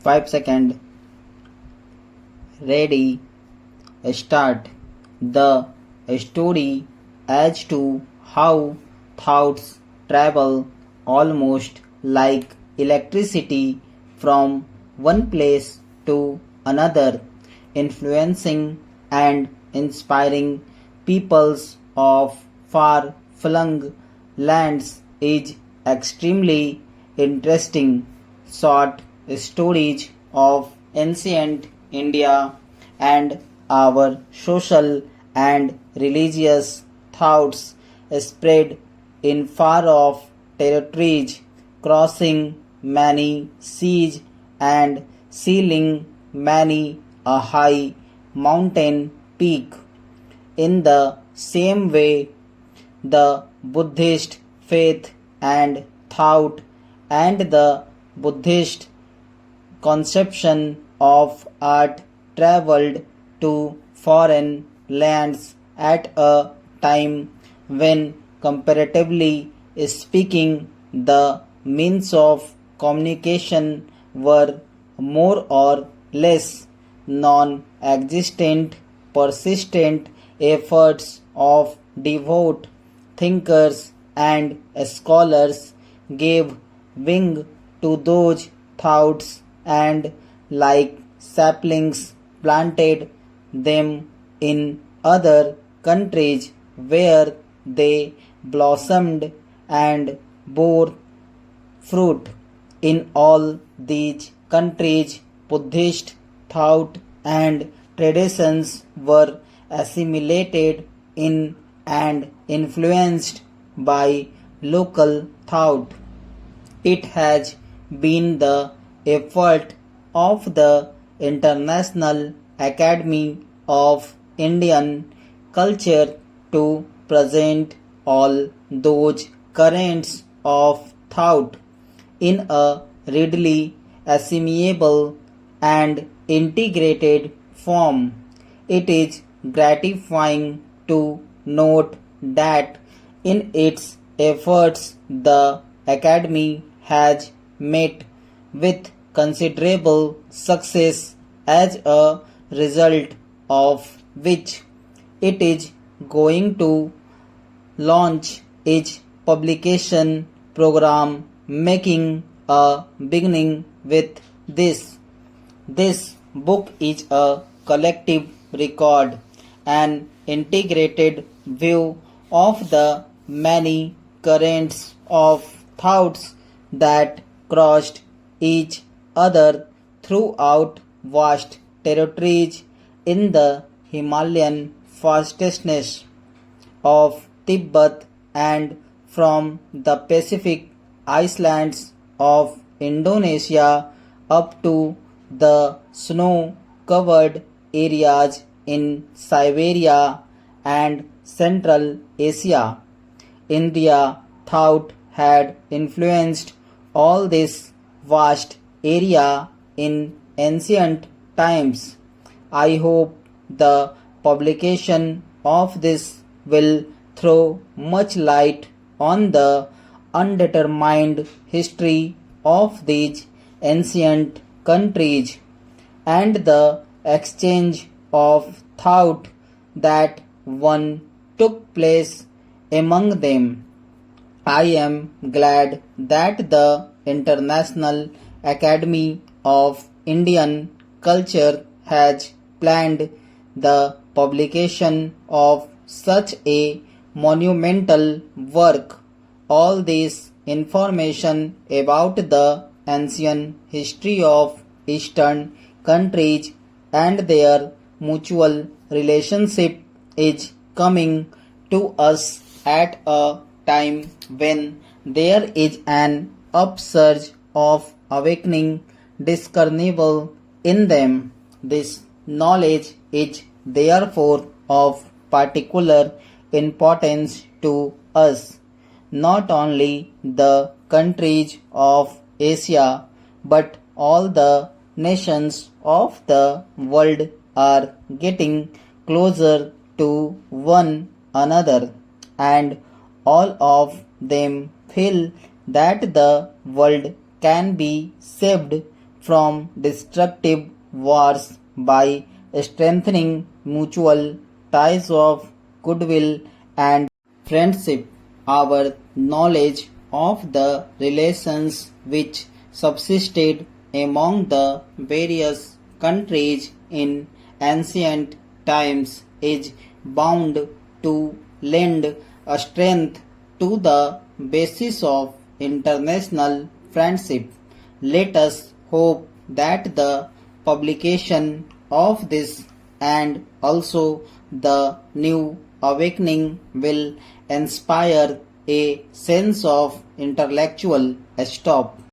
5 seconds. Ready, start. The story as to how thoughts travel almost like electricity from one place to another, influencing and inspiring peoples of far flung lands is extremely interesting. Short stories of ancient India and our social and religious thoughts spread in far off territories, crossing many seas and scaling many a high mountain peak. In the same way, the Buddhist faith and thought and the Buddhist conception of art traveled to foreign lands at a time when, comparatively speaking, the means of communication were more or less non existent. Persistent efforts of devout thinkers and scholars gave wing to those thoughts and, like saplings, planted them in other countries where they blossomed and bore fruit. In all these countries, Buddhist thought and traditions were assimilated in and influenced by local thought. It has been the effort of the International Academy of Indian Culture to present all those currents of thought in a readily assimilable and integrated form. It is gratifying to note that in its efforts the Academy has met with considerable success, as a result of which it is going to launch its publication program, making a beginning with this. This book is a collective record, an integrated view of the many currents of thoughts that crossed each other throughout vast territories in the Himalayan fastnesses of Tibet and from the Pacific islands of Indonesia up to the snow-covered areas in Siberia and Central Asia. India thought had influenced all this vast area in ancient times. I hope the publication of this will throw much light on the undetermined history of these ancient countries and the exchange of thought that one took place among them. I am glad that the International Academy of Indian Culture has planned the publication of such a monumental work. All this information about the ancient history of Eastern countries and their mutual relationship is coming to us at a time when there is an upsurge of awakening discernible in them. This knowledge is therefore of particular importance to us. Not only the countries of Asia, but all the nations of the world are getting closer to one another, and all of them feel that the world can be saved from destructive wars by strengthening mutual ties of goodwill and friendship. Our knowledge of the relations which subsisted among the various countries in ancient times is bound to lend a strength to the basis of international friendship. Let us hope that the publication of this and also the new awakening will inspire a sense of intellectual stop